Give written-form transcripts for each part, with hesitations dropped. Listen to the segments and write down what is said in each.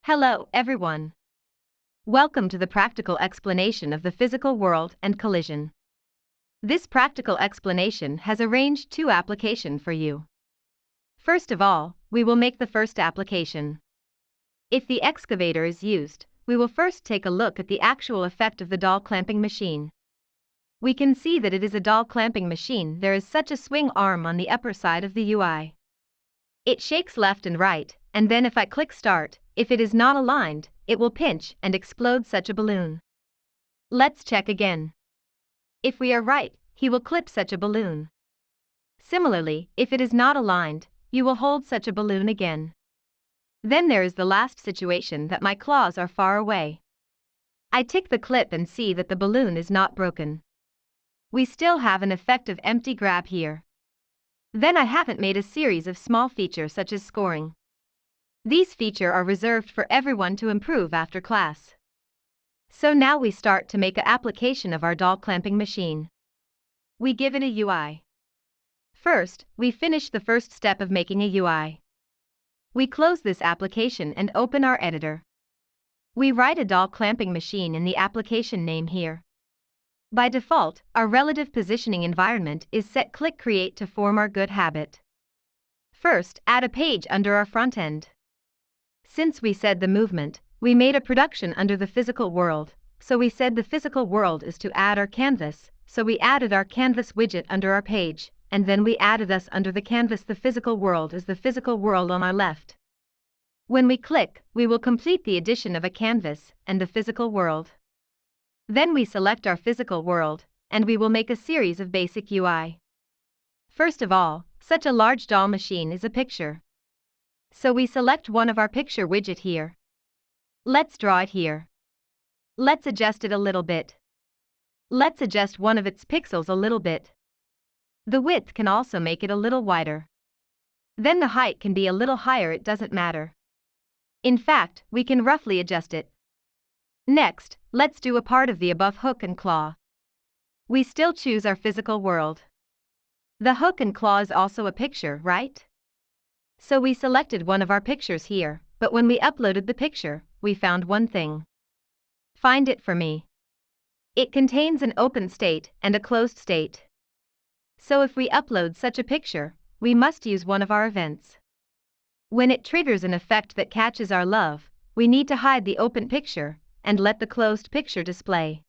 Hello, everyone. Welcome to the practical explanation of the physical world and collision. This practical explanation has arranged two applications for you. First of all, we will make the first application. If the excavator is used, we will first take a look at the actual effect of the doll clamping machine. We can see that it is a doll clamping machine. There is such a swing arm on the upper side of the UI. It shakes left and right, and then if I click start, if it is not aligned, it will pinch and explode such a balloon. Let's check again. If we are right, he will clip such a balloon. Similarly, if it is not aligned, you will hold such a balloon again. Then there is the last situation that my claws are far away. I tick the clip and see that the balloon is not broken. We still have an effective empty grab here. Then I haven't made a series of small features such as scoring. These features are reserved for everyone to improve after class. So now we start to make an application of our doll clamping machine. We give it a UI. First, we finish the first step of making a UI. We close this application and open our editor. We write a doll clamping machine in the application name here. By default, our relative positioning environment is set. Click Create to form our good habit. First, add a page under our front end. Since we said the movement, we made a production under the physical world, so we said the physical world is to add our canvas, so we added our canvas widget under our page, and then we added us under the canvas. The physical world is the physical world on our left. When we click, we will complete the addition of a canvas and the physical world. Then we select our physical world, and we will make a series of basic UI. First of all, such a large doll machine is a picture. So we select one of our picture widget here. Let's draw it here. Let's adjust it a little bit. Let's adjust one of its pixels a little bit. The width can also make it a little wider. Then the height can be a little higher, it doesn't matter. In fact, we can roughly adjust it. Next, let's do a part of the above hook and claw. We still choose our physical world. The hook and claw is also a picture, right? So we selected one of our pictures here, but when we uploaded the picture, we found one thing. Find it for me. It contains an open state and a closed state. So if we upload such a picture, we must use one of our events. When it triggers an effect that catches our love, we need to hide the open picture and let the closed picture display.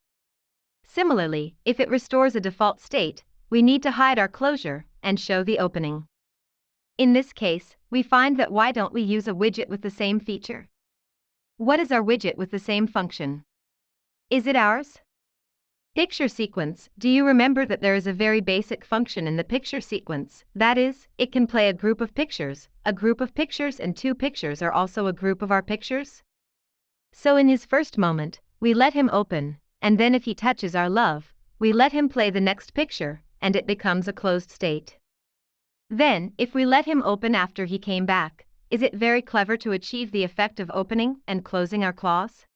Similarly, if it restores a default state, we need to hide our closure and show the opening. In this case, we find that why don't we use a widget with the same feature? What is our widget with the same function? Is it ours? Picture sequence. Do you remember that there is a very basic function in the picture sequence? That is, it can play a group of pictures and two pictures are also a group of our pictures? So in his first moment, we let him open, and then if he touches our love, we let him play the next picture, and it becomes a closed state. Then, if we let him open after he came back, is it very clever to achieve the effect of opening and closing our claws?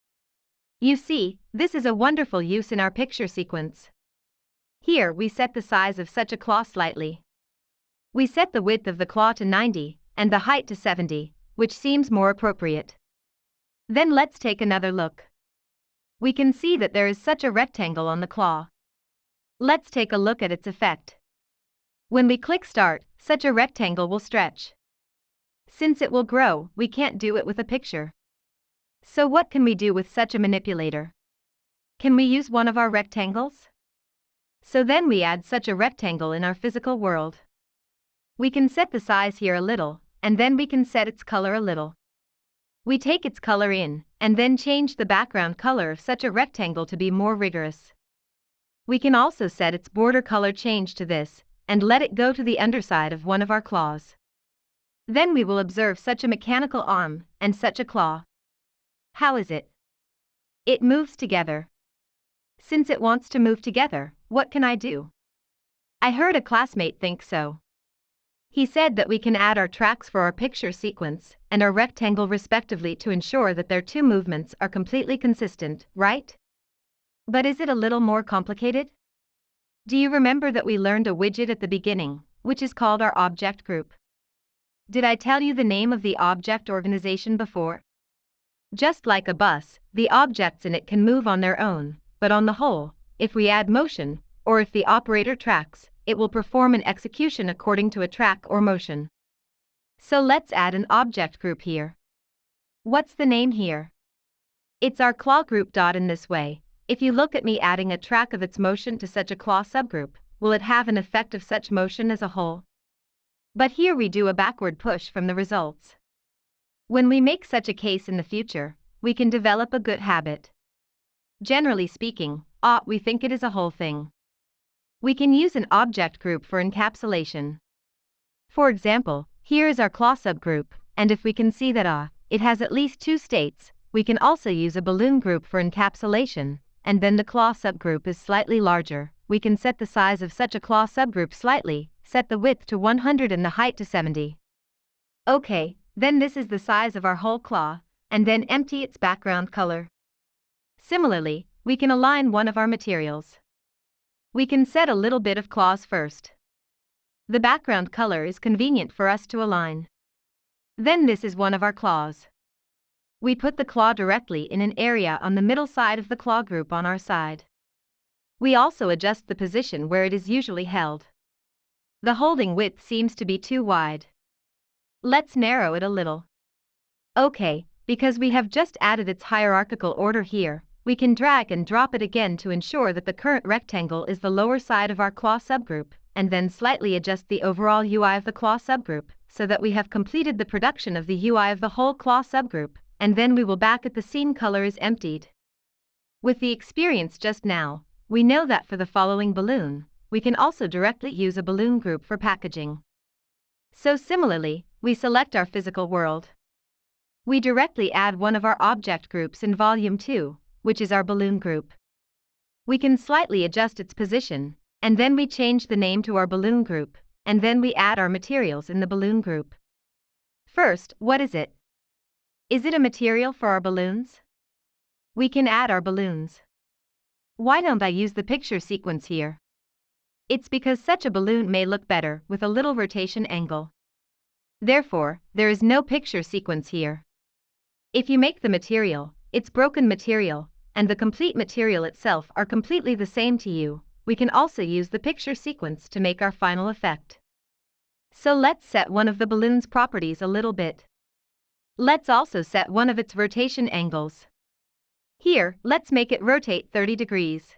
You see, this is a wonderful use in our picture sequence. Here we set the size of such a claw slightly. We set the width of the claw to 90 and the height to 70, which seems more appropriate. Then let's take another look. We can see that there is such a rectangle on the claw. Let's take a look at its effect. When we click start, such a rectangle will stretch. Since it will grow, we can't do it with a picture. So what can we do with such a manipulator? Can we use one of our rectangles? So then we add such a rectangle in our physical world. We can set the size here a little, and then we can set its color a little. We take its color in, and then change the background color of such a rectangle to be more rigorous. We can also set its border color change to this, and let it go to the underside of one of our claws. Then we will observe such a mechanical arm, and such a claw. How is it? It moves together. Since it wants to move together, what can I do? I heard a classmate think so. He said that we can add our tracks for our picture sequence and our rectangle respectively to ensure that their two movements are completely consistent, right? But is it a little more complicated? Do you remember that we learned a widget at the beginning, which is called our object group? Did I tell you the name of the object organization before? Just like a bus, the objects in it can move on their own, but on the whole, if we add motion, or if the operator tracks, it will perform an execution according to a track or motion. So let's add an object group here. What's the name here? It's our claw group. In this way, if you look at me adding a track of its motion to such a claw subgroup, will it have an effect of such motion as a whole? But here we do a backward push from the results. When we make such a case in the future, we can develop a good habit. Generally speaking, we think it is a whole thing. We can use an object group for encapsulation. For example, here is our claw subgroup, and if we can see that it has at least two states, we can also use a balloon group for encapsulation, and then the claw subgroup is slightly larger. We can set the size of such a claw subgroup slightly, set the width to 100 and the height to 70. Okay, then this is the size of our whole claw, and then empty its background color. Similarly, we can align one of our materials. We can set a little bit of claws first. The background color is convenient for us to align. Then this is one of our claws. We put the claw directly in an area on the middle side of the claw group on our side. We also adjust the position where it is usually held. The holding width seems to be too wide. Let's narrow it a little. Okay, because we have just added its hierarchical order here, we can drag and drop it again to ensure that the current rectangle is the lower side of our claw subgroup, and then slightly adjust the overall UI of the claw subgroup, so that we have completed the production of the UI of the whole claw subgroup, and then we will back at the scene color is emptied. With the experience just now, we know that for the following balloon, we can also directly use a balloon group for packaging. So similarly, we select our physical world. We directly add one of our object groups in volume 2, which is our balloon group. We can slightly adjust its position, and then we change the name to our balloon group, and then we add our materials in the balloon group. First, what is it? Is it a material for our balloons? We can add our balloons. Why don't I use the picture sequence here? It's because such a balloon may look better with a little rotation angle. Therefore, there is no picture sequence here. If you make the material, its broken material, and the complete material itself are completely the same to you, we can also use the picture sequence to make our final effect. So let's set one of the balloon's properties a little bit. Let's also set one of its rotation angles. Here, let's make it rotate 30 degrees.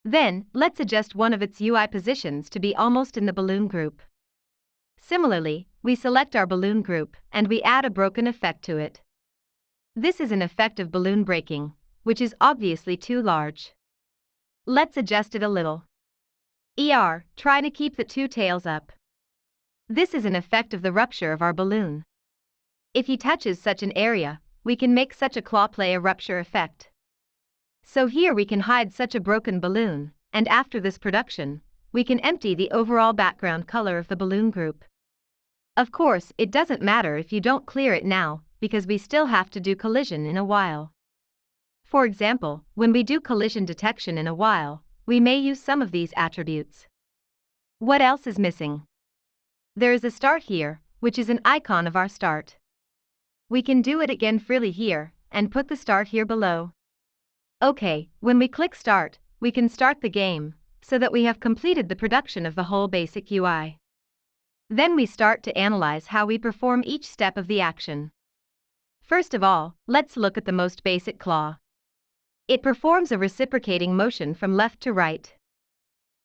Then, let's adjust one of its UI positions to be almost in the balloon group. Similarly, we select our balloon group, and we add a broken effect to it. This is an effect of balloon breaking, which is obviously too large. Let's adjust it a little. Try to keep the two tails up. This is an effect of the rupture of our balloon. If he touches such an area, we can make such a claw play a rupture effect. So here we can hide such a broken balloon, and after this production, we can empty the overall background color of the balloon group. Of course, it doesn't matter if you don't clear it now, because we still have to do collision in a while. For example, when we do collision detection in a while, we may use some of these attributes. What else is missing? There is a start here, which is an icon of our start. We can do it again freely here, and put the start here below. Okay, when we click start, we can start the game, so that we have completed the production of the whole basic UI. Then we start to analyze how we perform each step of the action. First of all, let's look at the most basic claw. It performs a reciprocating motion from left to right.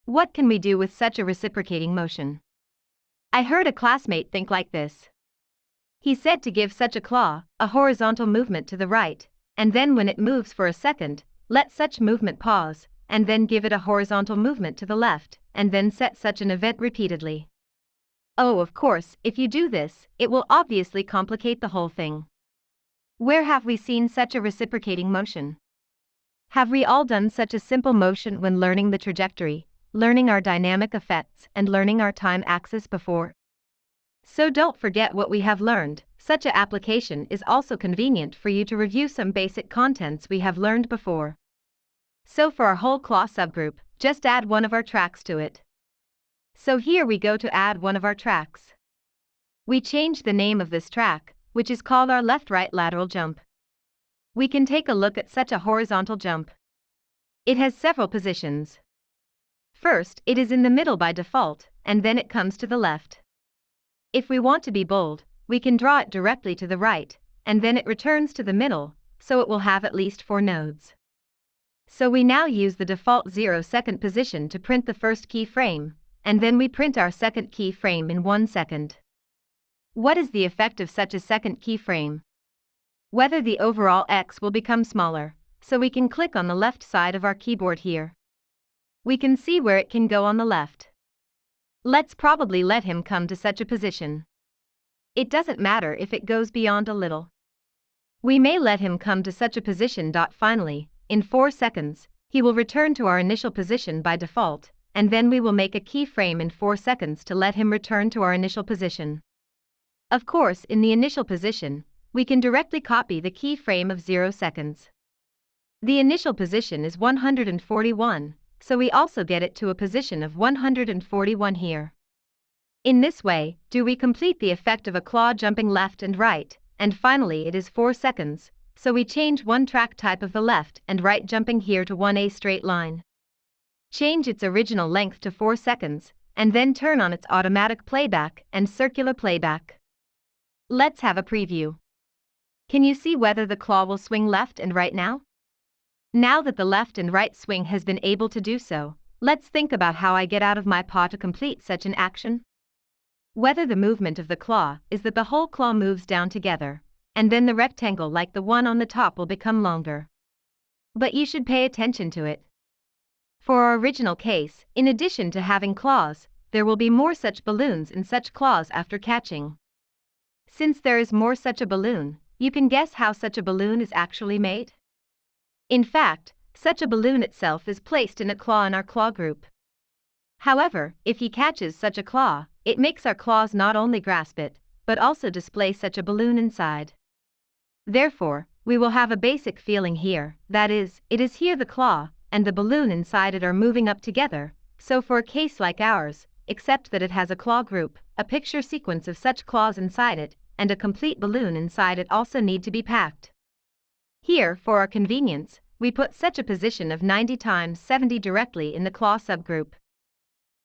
What can we do with such a reciprocating motion? I heard a classmate think like this. He said to give such a claw a horizontal movement to the right, and then when it moves for a second, let such movement pause, and then give it a horizontal movement to the left, and then set such an event repeatedly. Oh, of course, if you do this, it will obviously complicate the whole thing. Where have we seen such a reciprocating motion? Have we all done such a simple motion when learning the trajectory, learning our dynamic effects, and learning our time axis before? So don't forget what we have learned. Such an application is also convenient for you to review some basic contents we have learned before. So for our whole claw subgroup, just add one of our tracks to it. So here we go to add one of our tracks. We change the name of this track, which is called our left-right lateral jump. We can take a look at such a horizontal jump. It has several positions. First, it is in the middle by default, and then it comes to the left. If we want to be bold, we can draw it directly to the right, and then it returns to the middle, so it will have at least 4 nodes. So we now use the default 0-second position to print the first keyframe, and then we print our second keyframe in 1 second. What is the effect of such a second keyframe? Whether the overall X will become smaller, so we can click on the left side of our keyboard here. We can see where it can go on the left. Let's probably let him come to such a position. It doesn't matter if it goes beyond a little. We may let him come to such a position. Finally, in 4 seconds, he will return to our initial position by default, and then we will make a keyframe in 4 seconds to let him return to our initial position. Of course, in the initial position, we can directly copy the keyframe of 0 seconds. The initial position is 141, so we also get it to a position of 141 here. In this way, we complete the effect of a claw jumping left and right, and finally it is 4 seconds, so we change one track type of the left and right jumping here to 1A straight line. Change its original length to 4 seconds, and then turn on its automatic playback and circular playback. Let's have a preview. Can you see whether the claw will swing left and right now? Now that the left and right swing has been able to do so, let's think about how I get out of my paw to complete such an action. Whether the movement of the claw is that the whole claw moves down together, and then the rectangle like the one on the top will become longer. But you should pay attention to it. For our original case, in addition to having claws, there will be more such balloons and such claws after catching. Since there is more such a balloon, you can guess how such a balloon is actually made? In fact, such a balloon itself is placed in a claw in our claw group. However, if he catches such a claw, it makes our claws not only grasp it, but also display such a balloon inside. Therefore, we will have a basic feeling here, that is, it is here the claw and the balloon inside it are moving up together, so for a case like ours, except that it has a claw group, a picture sequence of such claws inside it, and a complete balloon inside it also need to be packed. Here, for our convenience, we put such a position of 90 times 70 directly in the claw subgroup.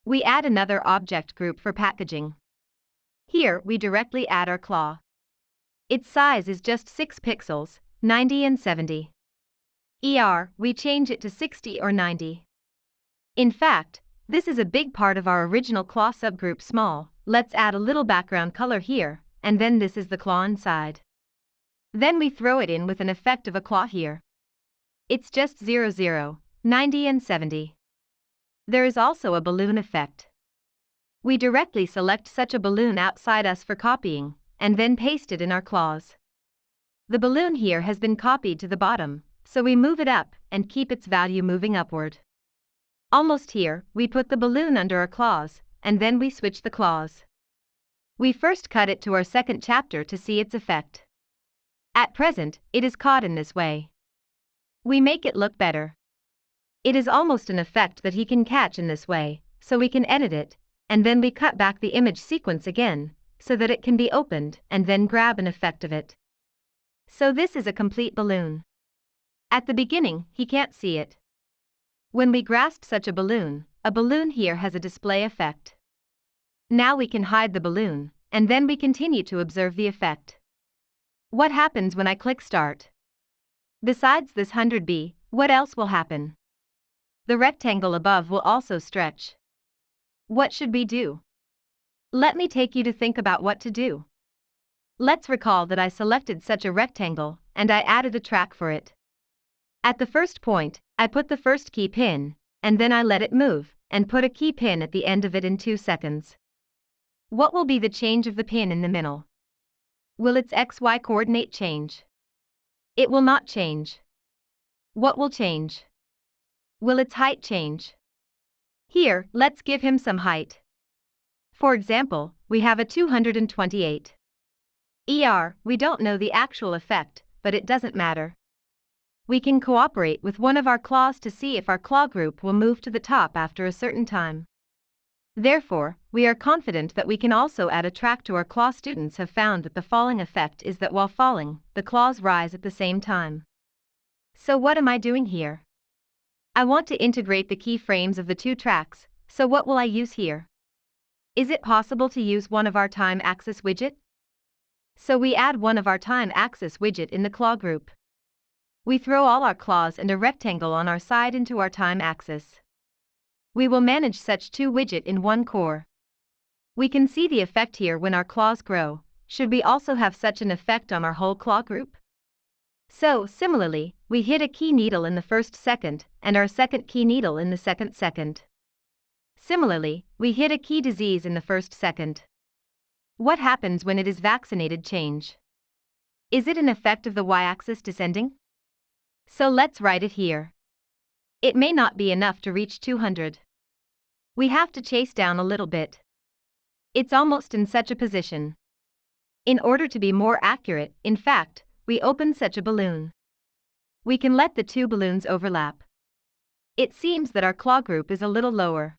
We add another object group for packaging. Here, we directly add our claw. Its size is just 6 pixels, 90 and 70. We change it to 60 or 90. In fact, this is a big part of our original claw subgroup small. Let's add a little background color here, and then this is the claw inside. Then we throw it in with an effect of a claw here. It's just 00, 90 and 70. There is also a balloon effect. We directly select such a balloon outside us for copying, and then paste it in our claws. The balloon here has been copied to the bottom, so we move it up and keep its value moving upward. Almost here, we put the balloon under our claws, and then we switch the claws. We first cut it to our second chapter to see its effect. At present, it is caught in this way. We make it look better. It is almost an effect that he can catch in this way, so we can edit it, and then we cut back the image sequence again, so that it can be opened and then grab an effect of it. So this is a complete balloon. At the beginning, he can't see it. When we grasp such a balloon here has a display effect. Now we can hide the balloon, and then we continue to observe the effect. What happens when I click Start? Besides this 100B, what else will happen? The rectangle above will also stretch. What should we do? Let me take you to think about what to do. Let's recall that I selected such a rectangle, and I added a track for it. At the first point, I put the first key pin, and then I let it move, and put a key pin at the end of it in 2 seconds. What will be the change of the pin in the middle? Will its XY coordinate change? It will not change. What will change? Will its height change? Here, let's give him some height. For example, we have a 228. We don't know the actual effect, but it doesn't matter. We can cooperate with one of our claws to see if our claw group will move to the top after a certain time. Therefore, we are confident that we can also add a track to our claw. Students have found that the falling effect is that while falling, the claws rise at the same time. So what am I doing here? I want to integrate the keyframes of the two tracks, so what will I use here? Is it possible to use one of our time axis widget? So we add one of our time axis widget in the claw group. We throw all our claws and a rectangle on our side into our time axis. We will manage such two widget in one core. We can see the effect here when our claws grow. Should we also have such an effect on our whole claw group? So, similarly, we hit a key needle in the first second, and our second key needle in the second second. Similarly, we hit a key disease in the first second. What happens when it is vaccinated change? Is it an effect of the y-axis descending? So let's write it here. It may not be enough to reach 200. We have to chase down a little bit. It's almost in such a position. In order to be more accurate, in fact, we open such a balloon. We can let the two balloons overlap. It seems that our claw group is a little lower.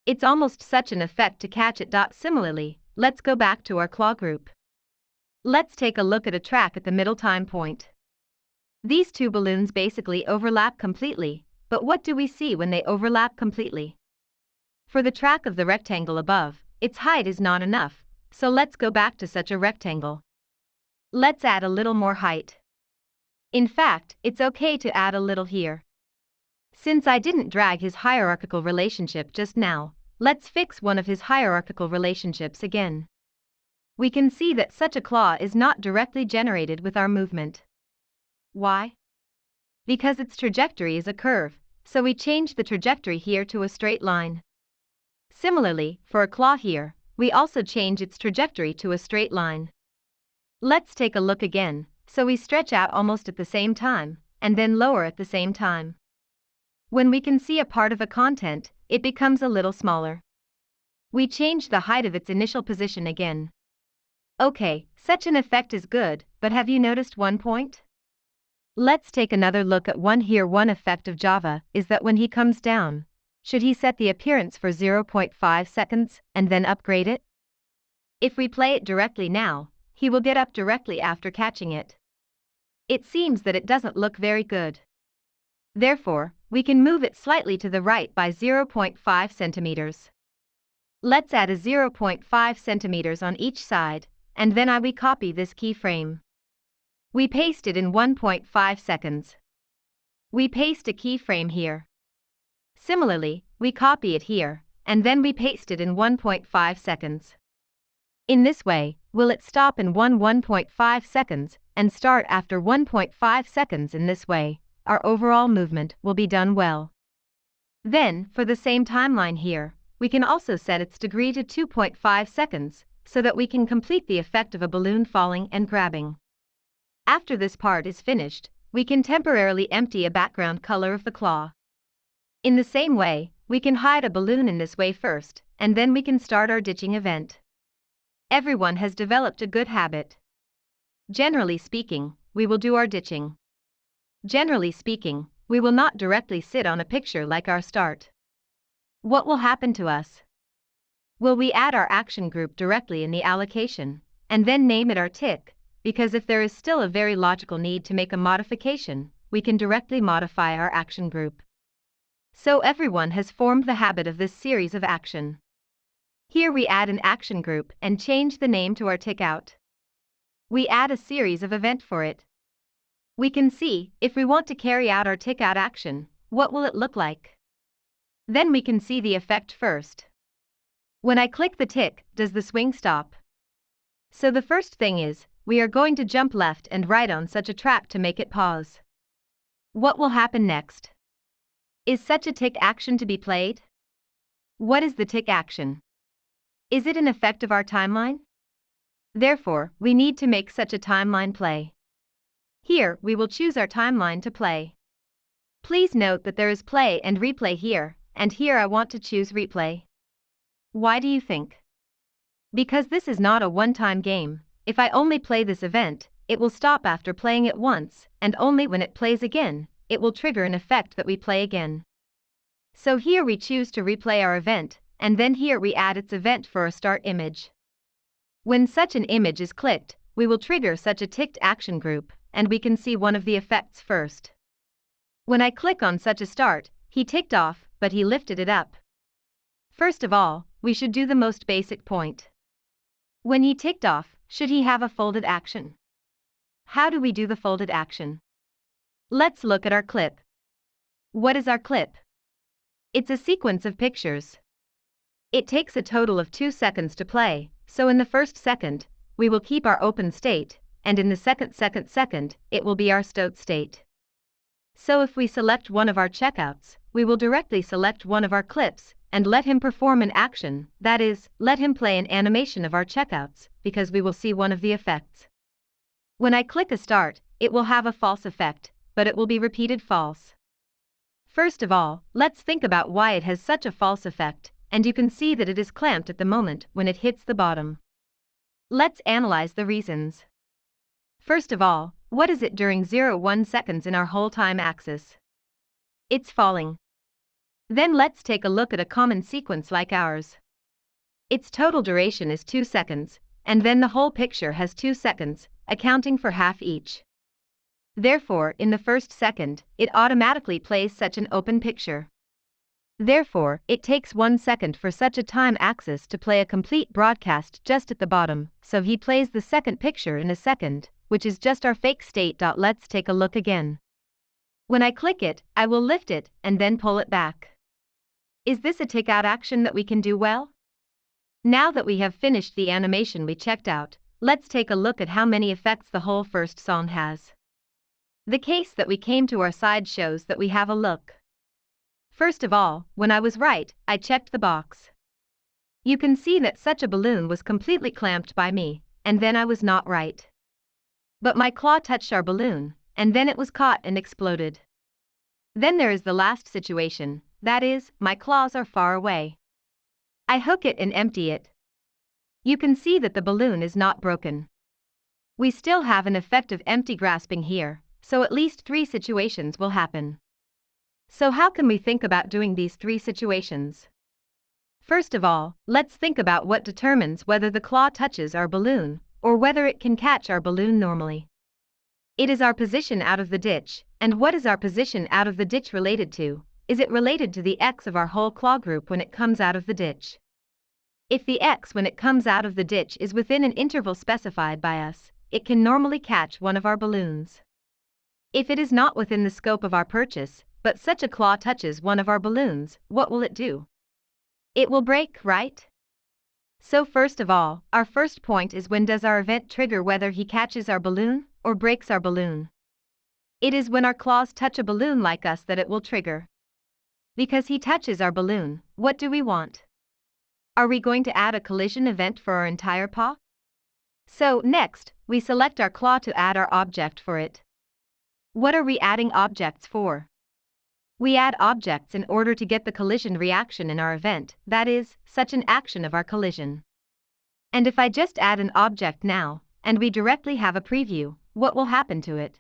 It's almost such an effect to catch it. Similarly, let's go back to our claw group. Let's take a look at a track at the middle time point. These two balloons basically overlap completely, but what do we see when they overlap completely? For the track of the rectangle above, its height is not enough, so let's go back to such a rectangle. Let's add a little more height. In fact, it's okay to add a little here. Since I didn't drag his hierarchical relationship just now, let's fix one of his hierarchical relationships again. We can see that such a claw is not directly generated with our movement. Why? Because its trajectory is a curve, so we change the trajectory here to a straight line. Similarly, for a claw here, we also change its trajectory to a straight line. Let's take a look again, so we stretch out almost at the same time, and then lower at the same time. When we can see a part of a content, it becomes a little smaller. We change the height of its initial position again. Okay, such an effect is good, but have you noticed one point? Let's take another look at one here. One effect of Java is that when he comes down, should he set the appearance for 0.5 seconds and then upgrade it? If we play it directly now, he will get up directly after catching it. It seems that it doesn't look very good. Therefore, we can move it slightly to the right by 0.5 centimeters. Let's add a 0.5 centimeters on each side, and then we copy this keyframe. We paste it in 1.5 seconds. We paste a keyframe here. Similarly, we copy it here, and then we paste it in 1.5 seconds. In this way, will it stop in 1.5 seconds and start after 1.5 seconds? In this way, our overall movement will be done well. Then, for the same timeline here, we can also set its degree to 2.5 seconds, so that we can complete the effect of a balloon falling and grabbing. After this part is finished, we can temporarily empty a background color of the claw. In the same way, we can hide a balloon in this way first, and then we can start our ditching event. Everyone has developed a good habit. Generally speaking, we will do our ditching. Generally speaking, we will not directly sit on a picture like our start. What will happen to us? Will we add our action group directly in the allocation, and then name it our tick? Because if there is still a very logical need to make a modification, we can directly modify our action group. So everyone has formed the habit of this series of action. Here we add an action group and change the name to our tick out. We add a series of event for it. We can see, if we want to carry out our tick out action, what will it look like? Then we can see the effect first. When I click the tick, does the swing stop? So the first thing is, we are going to jump left and right on such a track to make it pause. What will happen next? Is such a tick action to be played? What is the tick action? Is it an effect of our timeline? Therefore, we need to make such a timeline play. Here, we will choose our timeline to play. Please note that there is play and replay here, and here I want to choose replay. Why do you think? Because this is not a one-time game. If I only play this event, it will stop after playing it once, and only when it plays again, it will trigger an effect that we play again. So here we choose to replay our event, and then here we add its event for a start image. When such an image is clicked, we will trigger such a ticked action group, and we can see one of the effects first. When I click on such a start, he ticked off, but he lifted it up. First of all, we should do the most basic point. When he ticked off, should he have a folded action? How do we do the folded action? Let's look at our clip. What is our clip? It's a sequence of pictures. It takes a total of 2 seconds to play, so in the first second, we will keep our open state, and in the second, it will be our stowed state. So if we select one of our checkouts, we will directly select one of our clips, and let him perform an action, that is, let him play an animation of our checkouts, because we will see one of the effects. When I click a start, it will have a false effect, but it will be repeated false. First of all, let's think about why it has such a false effect, and you can see that it is clamped at the moment when it hits the bottom. Let's analyze the reasons. First of all, what is it during 0-1 seconds in our whole time axis? It's falling. Then let's take a look at a common sequence like ours. Its total duration is 2 seconds, and then the whole picture has 2 seconds, accounting for half each. Therefore, in the first second, it automatically plays such an open picture. Therefore, it takes 1 second for such a time axis to play a complete broadcast just at the bottom, so he plays the second picture in a second, which is just our fake state. Let's take a look again. When I click it, I will lift it and then pull it back. Is this a tick out action that we can do well? Now that we have finished the animation we checked out, let's take a look at how many effects the whole first song has. The case that we came to our side shows that we have a look. First of all, when I was right, I checked the box. You can see that such a balloon was completely clamped by me, and then I was not right. But my claw touched our balloon, and then it was caught and exploded. Then there is the last situation, that is, my claws are far away. I hook it and empty it. You can see that the balloon is not broken. We still have an effect of empty grasping here, so at least 3 situations will happen. So how can we think about doing these 3 situations? First of all, let's think about what determines whether the claw touches our balloon, or whether it can catch our balloon normally. It is our position out of the ditch, and what is our position out of the ditch related to? Is it related to the x of our whole claw group when it comes out of the ditch? If the x when it comes out of the ditch is within an interval specified by us, it can normally catch one of our balloons. If it is not within the scope of our purchase, but such a claw touches one of our balloons, what will it do? It will break, right? So first of all, our first point is when does our event trigger whether he catches our balloon or breaks our balloon? It is when our claws touch a balloon like us that it will trigger. Because he touches our balloon, what do we want? Are we going to add a collision event for our entire paw? So next, we select our claw to add our object for it. What are we adding objects for? We add objects in order to get the collision reaction in our event, that is, such an action of our collision. And if I just add an object now, and we directly have a preview, what will happen to it?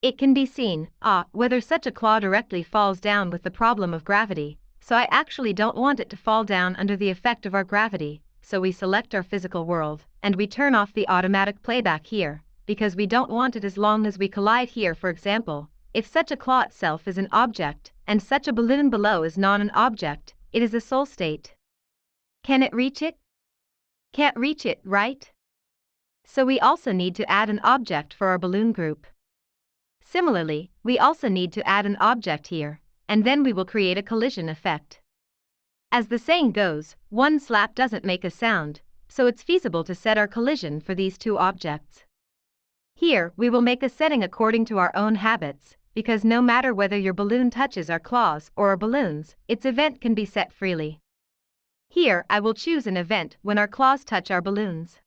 It can be seen, whether such a claw directly falls down with the problem of gravity, so I actually don't want it to fall down under the effect of our gravity, so we select our physical world, and we turn off the automatic playback here, because we don't want it as long as we collide here. For example, if such a claw itself is an object, and such a balloon below is not an object, it is a soul state. Can it reach it? Can't reach it, right? So we also need to add an object for our balloon group. Similarly, we also need to add an object here, and then we will create a collision effect. As the saying goes, one slap doesn't make a sound, so it's feasible to set our collision for these 2 objects. Here, we will make a setting according to our own habits, because no matter whether your balloon touches our claws or our balloons, its event can be set freely. Here, I will choose an event when our claws touch our balloons.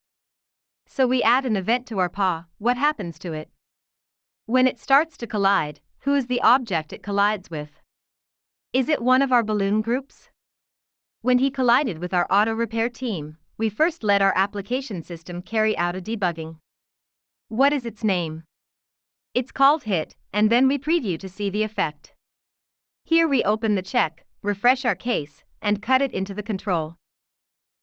So we add an event to our paw. What happens to it? When it starts to collide, who is the object it collides with? Is it one of our balloon groups? When he collided with our auto repair team, we first let our application system carry out a debugging. What is its name? It's called hit, and then we preview to see the effect. Here we open the check, refresh our case, and cut it into the control.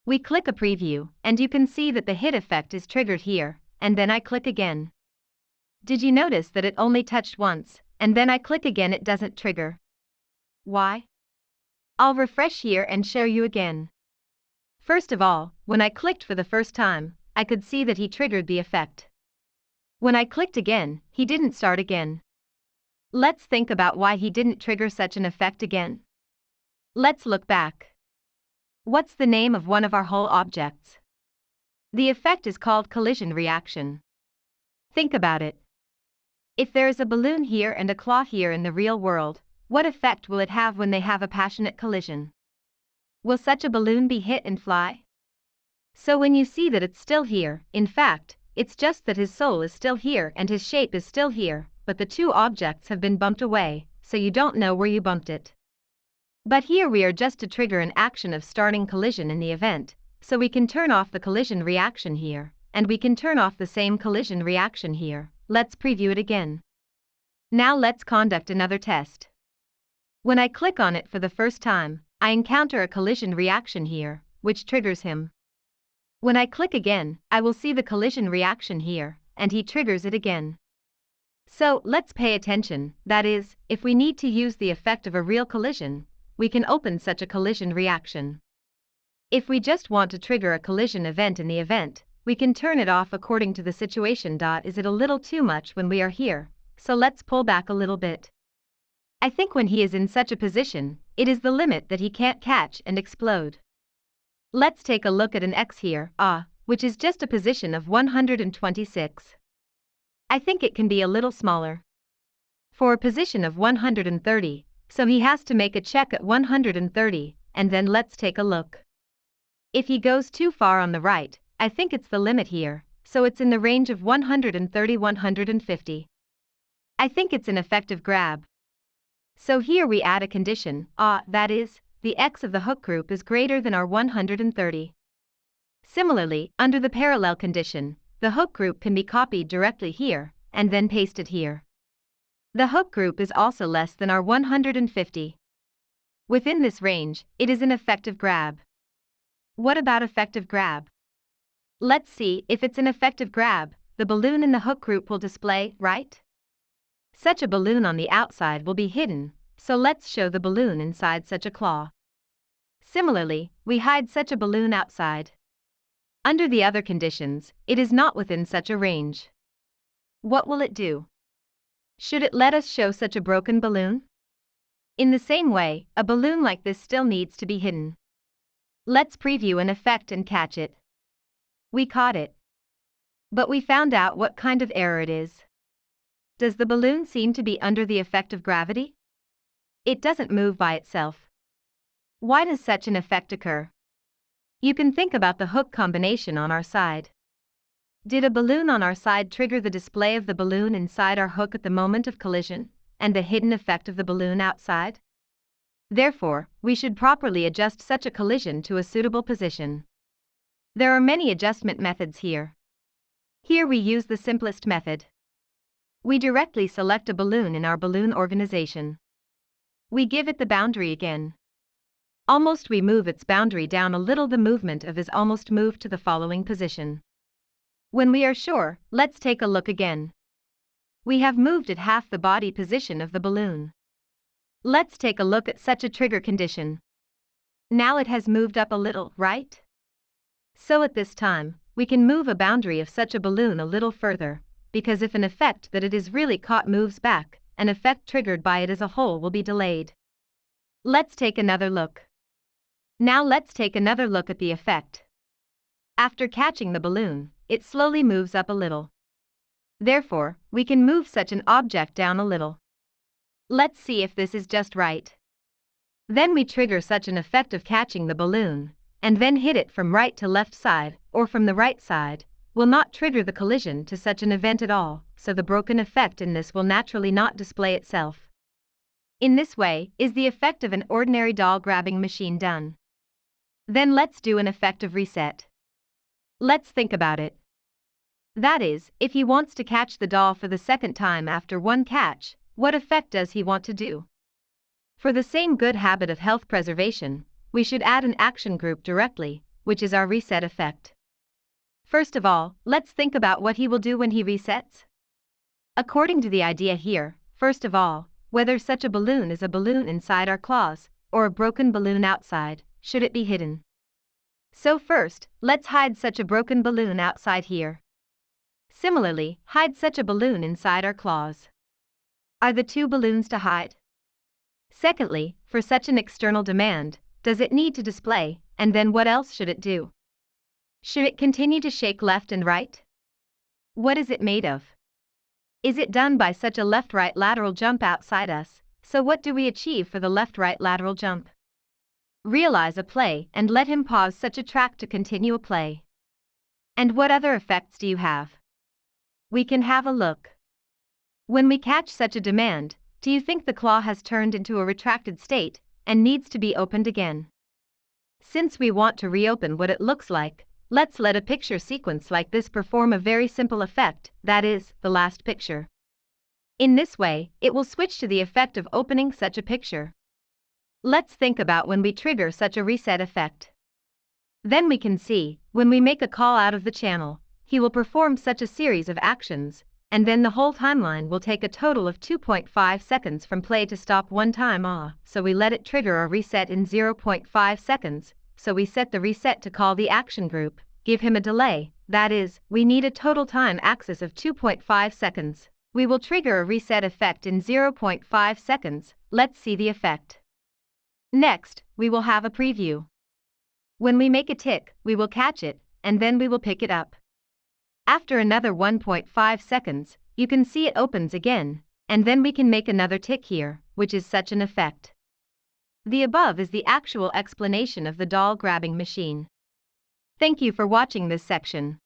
We click a preview, and you can see that the hit effect is triggered here, and then I click again. Did you notice that it only touched once, and then I click again, it doesn't trigger. Why? I'll refresh here and show you again. First of all, when I clicked for the first time, I could see that he triggered the effect. When I clicked again, he didn't start again. Let's think about why he didn't trigger such an effect again. Let's look back. What's the name of one of our Hall objects? The effect is called collision reaction. Think about it. If there is a balloon here and a claw here in the real world, what effect will it have when they have a passionate collision? Will such a balloon be hit and fly? So when you see that it's still here, in fact, it's just that his soul is still here and his shape is still here, but the two objects have been bumped away, so you don't know where you bumped it. But here we are just to trigger an action of starting collision in the event, so we can turn off the collision reaction here, and we can turn off the same collision reaction here. Let's preview it again. Now let's conduct another test. When I click on it for the first time, I encounter a collision reaction here, which triggers him. When I click again, I will see the collision reaction here, and he triggers it again. So, let's pay attention, that is, if we need to use the effect of a real collision, we can open such a collision reaction. If we just want to trigger a collision event in the event, we can turn it off according to the situation. Is it a little too much when we are here? So let's pull back a little bit. I think when he is in such a position, it is the limit that he can't catch and explode. Let's take a look at an X here, which is just a position of 126. I think it can be a little smaller. For a position of 130, so he has to make a check at 130, and then let's take a look. If he goes too far on the right, I think it's the limit here, so it's in the range of 130-150. I think it's an effective grab. So here we add a condition, that is, the X of the hook group is greater than our 130. Similarly, under the parallel condition, the hook group can be copied directly here, and then pasted here. The hook group is also less than our 150. Within this range, it is an effective grab. What about effective grab? Let's see if it's an effective grab. The balloon in the hook group will display, right? Such a balloon on the outside will be hidden, so let's show the balloon inside such a claw. Similarly, we hide such a balloon outside. Under the other conditions, it is not within such a range. What will it do? Should it let us show such a broken balloon? In the same way, a balloon like this still needs to be hidden. Let's preview an effect and catch it. We caught it. But we found out what kind of error it is. Does the balloon seem to be under the effect of gravity? It doesn't move by itself. Why does such an effect occur? You can think about the hook combination on our side. Did a balloon on our side trigger the display of the balloon inside our hook at the moment of collision, and the hidden effect of the balloon outside? Therefore, we should properly adjust such a collision to a suitable position. There are many adjustment methods here. Here we use the simplest method. We directly select a balloon in our balloon organization. We give it the boundary again. Almost we move its boundary down a little, the movement of is almost moved to the following position. When we are sure, let's take a look again. We have moved it half the body position of the balloon. Let's take a look at such a trigger condition. Now it has moved up a little, right? So at this time, we can move a boundary of such a balloon a little further, because if an effect that it is really caught moves back, an effect triggered by it as a whole will be delayed. Let's take another look. Now let's take another look at the effect. After catching the balloon, it slowly moves up a little. Therefore, we can move such an object down a little. Let's see if this is just right. Then we trigger such an effect of catching the balloon, and then hit it from right to left side, or from the right side, will not trigger the collision to such an event at all, so the broken effect in this will naturally not display itself. In this way, is the effect of an ordinary doll grabbing machine done. Then let's do an effect of reset. Let's think about it. That is, if he wants to catch the doll for the second time after one catch, what effect does he want to do? For the same good habit of health preservation, we should add an action group directly, which is our reset effect. First of all, let's think about what he will do when he resets. According to the idea here, first of all, whether such a balloon is a balloon inside our claws, or a broken balloon outside, should it be hidden. So first, let's hide such a broken balloon outside here. Similarly, hide such a balloon inside our claws. Are the two balloons to hide? Secondly, for such an external demand, does it need to display, and then what else should it do? Should it continue to shake left and right? What is it made of? Is it done by such a left-right lateral jump outside us? So what do we achieve for the left-right lateral jump? Realize a play and let him pause such a track to continue a play. And what other effects do you have? We can have a look. When we catch such a demand, do you think the claw has turned into a retracted state and needs to be opened again? Since we want to reopen what it looks like, let's let a picture sequence like this perform a very simple effect, that is, the last picture. In this way, it will switch to the effect of opening such a picture. Let's think about when we trigger such a reset effect. Then we can see, when we make a call out of the channel, he will perform such a series of actions, and then the whole timeline will take a total of 2.5 seconds from play to stop one time. So we let it trigger a reset in 0.5 seconds, so we set the reset to call the action group, give him a delay, that is, we need a total time axis of 2.5 seconds. We will trigger a reset effect in 0.5 seconds, let's see the effect. Next, we will have a preview. When we make a tick, we will catch it, and then we will pick it up. After another 1.5 seconds, you can see it opens again, and then we can make another tick here, which is such an effect. The above is the actual explanation of the doll grabbing machine. Thank you for watching this section.